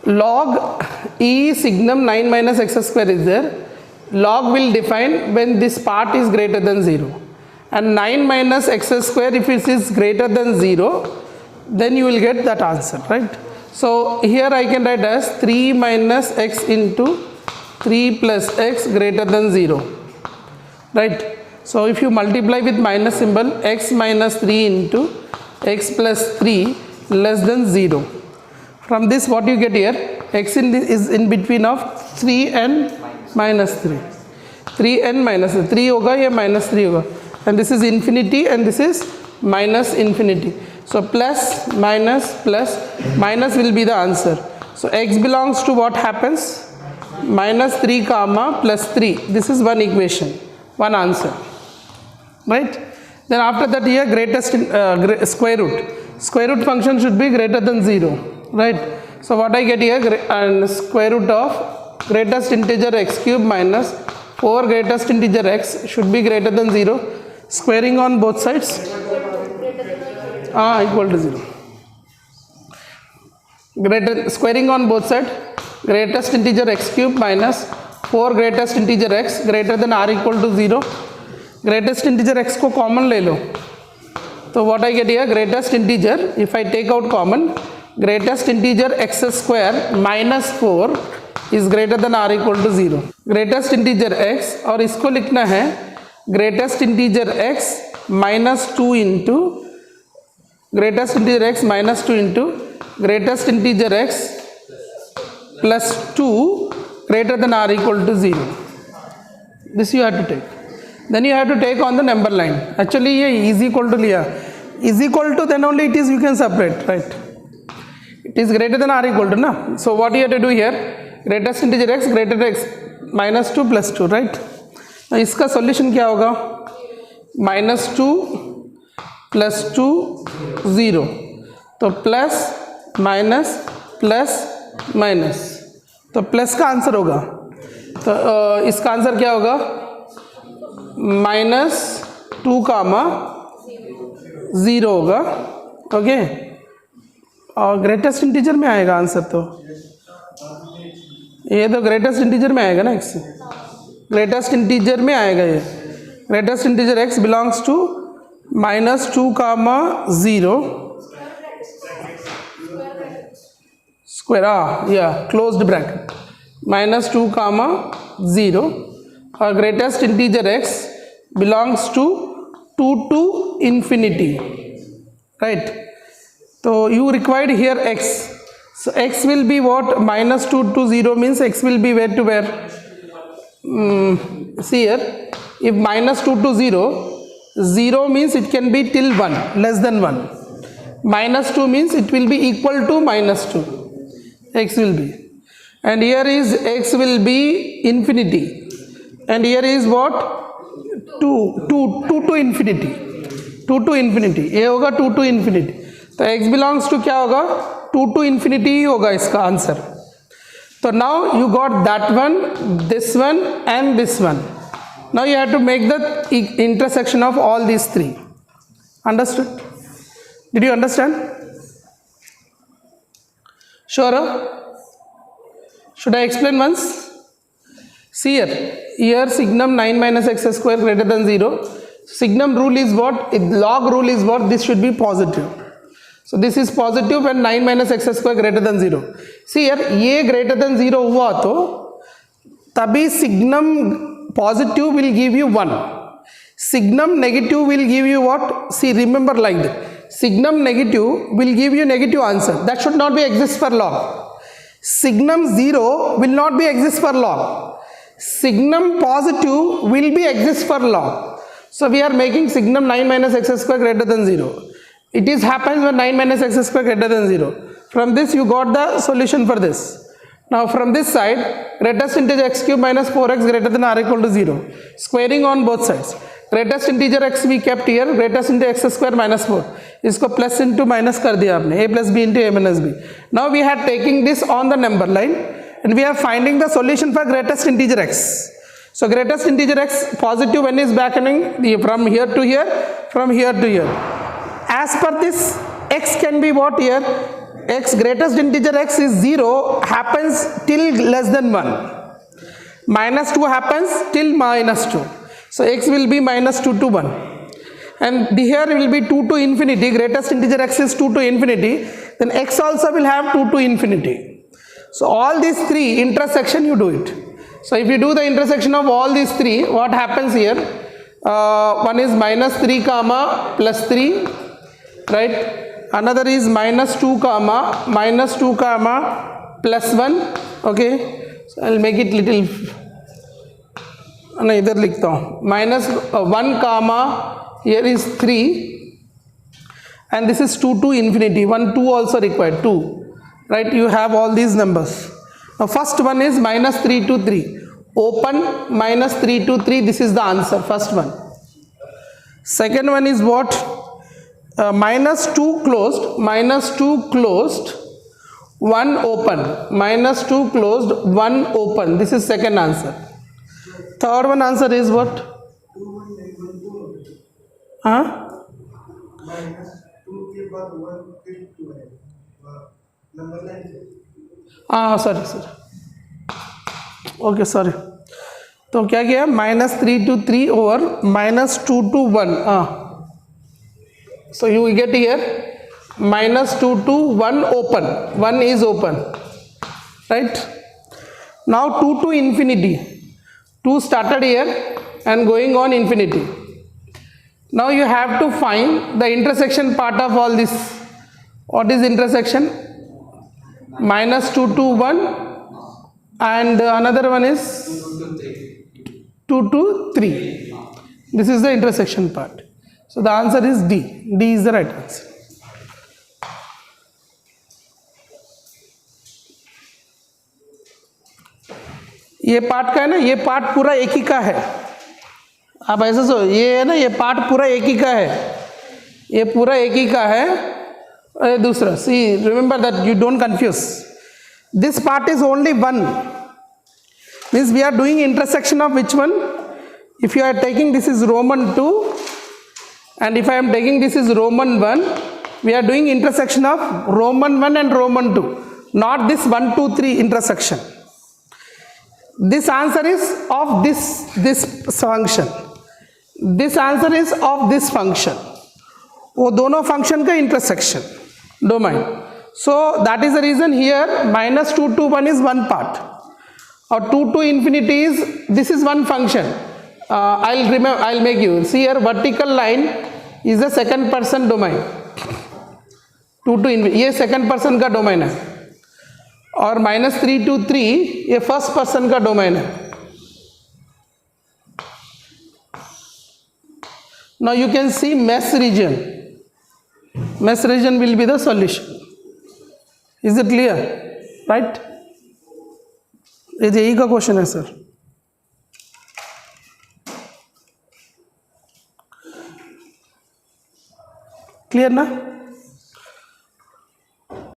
log e signum 9 minus x square is there. Log will define when this part is greater than 0, and 9 minus x square, if it is greater than 0, then you will get that answer, right? So here I can write as 3 minus x into 3 plus x greater than 0, right? So if you multiply with minus symbol, x minus 3 into x plus 3 less than 0. From this what you get here, x is in between of 3 and minus 3. 3 and minus 3 होगा या minus 3 होगा, and this is infinity and this is minus infinity. So plus minus will be the answer. So x belongs to what happens? Minus 3 comma plus 3. This is one equation, one answer, right? Then after that here greatest square root. Square root function should be greater than 0, right? So what I get here, and square root of greatest integer x cube minus 4 greatest integer x should be greater than 0. Squaring on both sides, equal to 0. Squaring on both sides, greatest integer x cube minus 4 greatest integer x greater than or equal to 0. Greatest integer x को common ले लो, so what I get here, greatest integer, if I take out common, greatest integer x square minus 4 is greater than or equal to 0. Greatest integer x, और इसको लिखना है greatest integer x minus 2 into greatest integer x minus 2 into greatest integer x plus 2 greater than or equal to 0. This you have to take. Then you have to take on the number line. Actually ये is equal to लिया, is equal to, then only it is you can separate, right? It is greater than or equal to ना. So what you have to do here, greatest integer x greater than x minus 2 plus 2, right? now इसका solution क्या होगा, minus 2 plus 2 0, तो plus minus plus minus, तो plus का answer होगा, तो इसका आंसर क्या होगा, minus 2 कामा 0 होगा, ओके, और ग्रेटेस्ट इंटीजर में आएगा आंसर, तो ये तो ग्रेटेस्ट इंटीजर में आएगा ना, x ग्रेटेस्ट इंटीजर में आएगा, ये greatest integer x belongs to minus 2 comma 0 square, या क्लोज्ड ब्रैकेट, minus 2 कामा 0, और greatest integer x belongs to 2 to infinity, right? So you required here x, so x will be what, minus 2 to 0 means x will be where to where, see here, if minus 2 to 0, 0 means it can be till 1, less than 1, minus 2 means it will be equal to minus 2, x will be, and here is x will be infinity, and here is what, 2 to infinity, 2 to infinity, ये होगा 2 to infinity, तो x belongs to क्या होगा, 2 to infinity ही होगा इसका answer. So now you got that one, this one and this one. Now you have to make the intersection of all these three. Understood? Did you understand? Sure? Should I explain once? See here signum 9 minus x square greater than 0. Signum rule is what? Log rule is what? This should be positive. So this is positive when 9 minus x square greater than 0. See here, ये greater than 0 हुआ तो तभी signum positive will give you 1. Signum negative will give you what? See, remember like that. Signum negative will give you negative answer. That should not be exist for log. Signum 0 will not be exist for log. Signum positive will be exist for log. So we are making signum 9 minus x square greater than 0. It is happens when 9 minus x square greater than 0. From this you got the solution for this. Now from this side, greatest integer x cube minus 4x greater than or equal to 0. Squaring on both sides. Greatest integer x we kept here, greatest integer x square minus 4. इसको plus into minus कर दिया आपने, a plus b into a minus b. Now we are taking this on the number line and we are finding the solution for greatest integer x. So greatest integer x positive when is backing from here to here, from here to here. As per this, x can be what here? x greatest integer x is 0 happens till less than 1. Minus 2 happens till minus 2. So x will be minus 2 to 1. And here will be 2 to infinity. Greatest integer x is 2 to infinity. Then x also will have 2 to infinity. So all these three intersection you do it. So if you do the intersection of all these three, what happens here? One is minus 3 comma plus 3, right? Another is minus 2 comma minus 2 comma plus 1. Okay, so I'll make it little, मैं इधर लिखता हूँ, minus 1 comma, here is 3, and this is 2 to infinity. 1 2 also required, 2, right? You have all these numbers. Now first one is minus 3 to 3, open minus 3 to 3, this is the answer, first one. Second one is what? Minus 2 closed, minus 2 closed, 1 open, minus 2 closed, 1 open, this is second answer. Third one answer is what? Huh? minus 2 के बाद 1 फिर 2 है, number 9 से। Sorry okay sorry, तो क्या किया? minus 3 to 3 over minus 2 to 1. So you get here minus 2 to 1 open, 1 is open, right? Now 2 to infinity, 2 started here and going on infinity. Now you have to find the intersection part of all this. What is intersection? Minus 2 to 1 and another one is 2 to 3. This is the intersection part. So the answer is D. D is the right answer. ये part का है ना, ये part पूरा एक ही का है. आप ऐसे सो, ये है ना, ये पार्ट पूरा एक ही का है, ये पूरा एक ही का है. और दूसरा, see remember that you don't confuse. This part is only one, means we are doing intersection of which one? If you are taking this is Roman 2 and if I am taking this is Roman 1, we are doing intersection of Roman 1 and Roman 2, not this 1 2 3 intersection. This answer is of this function, this answer is of this function, वो दोनों function का intersection domain. So that is the reason here minus 2 to 1 is one part, or 2 to infinity is, this is one function. I'll make you see here, vertical line is the second person domain. 2 to infinity, ये second person का domain है, और minus 3 to 3 ये first person का domain है. Now you can see mesh region. Mesh region will be the solution. Is it clear? Right? ये यही का क्वेश्चन है सर. क्लियर ना?